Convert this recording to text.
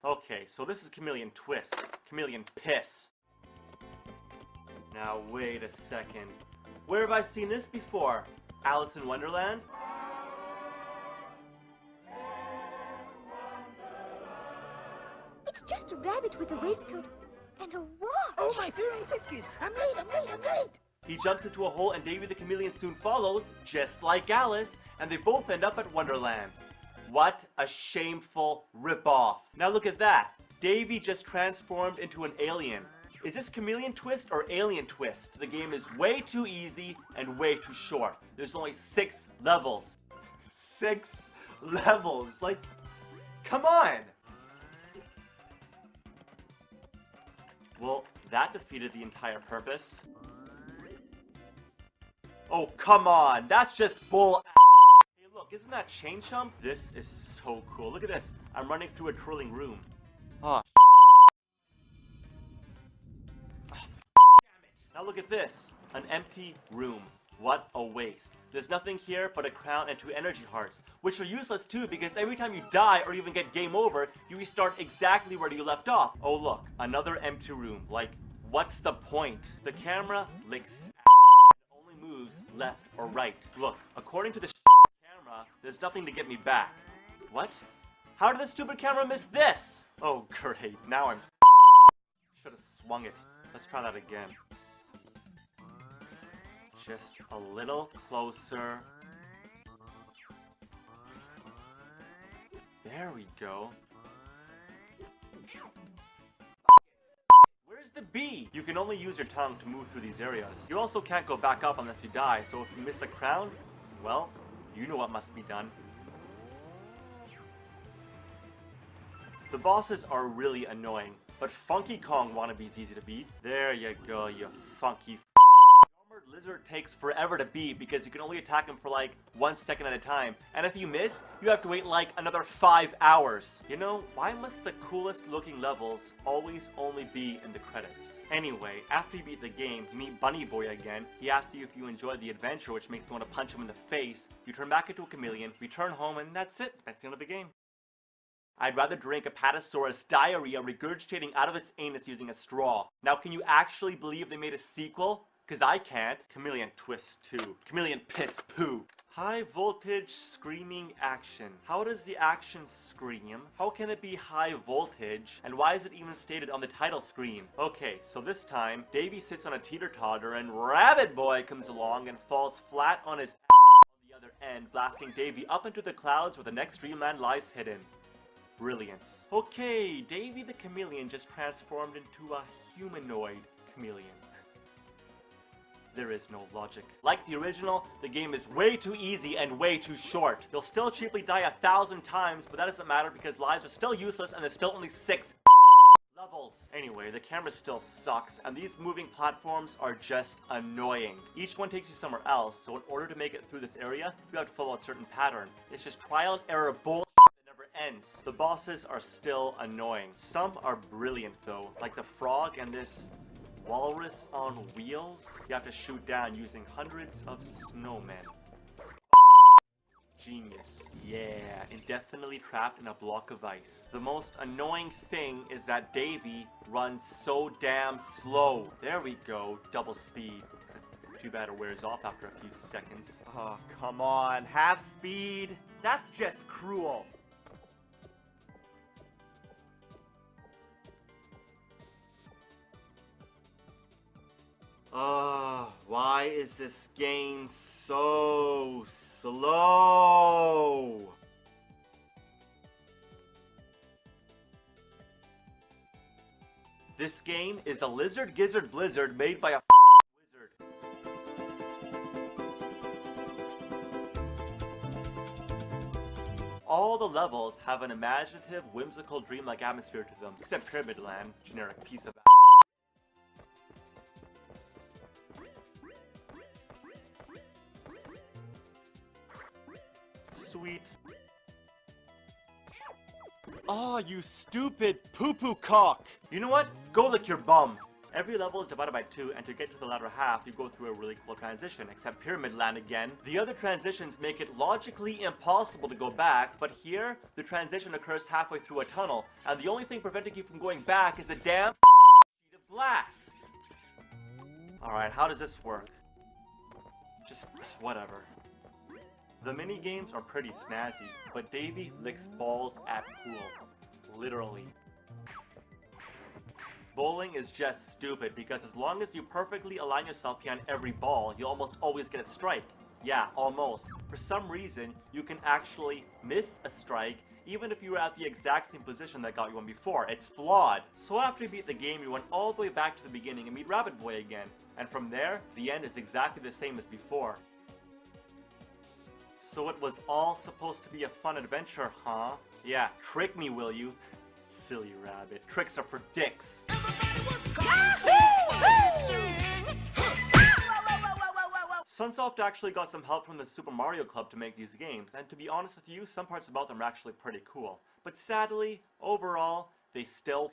Okay, so this is Chameleon Twist. Chameleon Piss. Now wait a second. Where have I seen this before? Alice in Wonderland? It's just a rabbit with a waistcoat and a watch. Oh, my fairy whiskies! I'm late! He jumps into a hole and Davy the Chameleon soon follows, just like Alice, and they both end up at Wonderland. What a shameful ripoff. Now look at that. Davy just transformed into an alien. Is this Chameleon Twist or Alien Twist? The game is way too easy and way too short. There's only 6 levels. 6 levels. Like, come on! Well, that defeated the entire purpose. Oh, come on! That's just bull. Hey, look, isn't that Chain Chump? This is so cool. Look at this. I'm running through a twirling room. Oh, damn it. Now look at this. An empty room. What a waste. There's nothing here but a crown and 2 energy hearts, which are useless too because every time you die or even get game over, you restart exactly where you left off. Oh look, another empty room. Like, what's the point? The camera licks and only moves left or right. Look, according to the camera, there's nothing to get me back. What? How did the stupid camera miss this? Oh great, now I'm should have swung it. Let's try that again. Just a little closer. There we go. Where's the bee? You can only use your tongue to move through these areas. You also can't go back up unless you die, so if you miss a crown, well, you know what must be done. The bosses are really annoying, but Funky Kong wannabes easy to beat. There you go, you funky Lizard takes forever to beat because you can only attack him for like 1 second at a time, and if you miss, you have to wait like another 5 hours. You know, why must the coolest looking levels always only be in the credits? Anyway, after you beat the game, you meet Bunny Boy again. He asks you if you enjoyed the adventure, which makes you want to punch him in the face. You turn back into a chameleon, return home, and that's it. That's the end of the game. I'd rather drink a Patasaurus diarrhea regurgitating out of its anus using a straw. Now, can you actually believe they made a sequel? Cause I can't. Chameleon Twist 2. Chameleon Piss Poo. High voltage screaming action. How does the action scream? How can it be high voltage? And why is it even stated on the title screen? Okay, so this time, Davy sits on a teeter-totter and Rabbit Boy comes along and falls flat on his ass on the other end, blasting Davy up into the clouds where the next dreamland lies hidden. Brilliance. Okay, Davy the Chameleon just transformed into a humanoid chameleon. There is no logic. Like the original, the game is way too easy and way too short. You'll still cheaply die 1,000 times, but that doesn't matter because lives are still useless and there's still only 6 levels. Anyway, the camera still sucks, and these moving platforms are just annoying. Each one takes you somewhere else, so in order to make it through this area, you have to follow a certain pattern. It's just trial and error bullshit that never ends. The bosses are still annoying. Some are brilliant though, like the frog and this walrus on wheels. You have to shoot down using hundreds of snowmen. Genius. Yeah, indefinitely trapped in a block of ice. The most annoying thing is that Davy runs so damn slow. There we go, double speed. Too bad it wears off after a few seconds. Oh, come on, half speed? That's just cruel. Why is this game so slow? This game is a Lizard Gizzard Blizzard made by a wizard. All the levels have an imaginative, whimsical, dreamlike atmosphere to them, except Pyramid Land, generic piece of sweet. Oh, you stupid poo-poo cock! You know what? Go lick your bum. Every level is divided by 2, and to get to the latter half, you go through a really cool transition, except Pyramid Land again. The other transitions make it logically impossible to go back, but here, the transition occurs halfway through a tunnel, and the only thing preventing you from going back is a damn sheet of glass. Alright, how does this work? Just whatever. The mini games are pretty snazzy, but Davey licks balls at pool. Literally. Bowling is just stupid because as long as you perfectly align yourself behind every ball, you'll almost always get a strike. Yeah, almost. For some reason, you can actually miss a strike even if you were at the exact same position that got you one before. It's flawed. So after you beat the game, you went all the way back to the beginning and meet Rabbit Boy again. And from there, the end is exactly the same as before. So it was all supposed to be a fun adventure, huh? Yeah, trick me, will you? Silly rabbit. Tricks are for dicks. Sunsoft actually got some help from the Super Mario Club to make these games, and to be honest with you, some parts about them are actually pretty cool. But sadly, overall, they still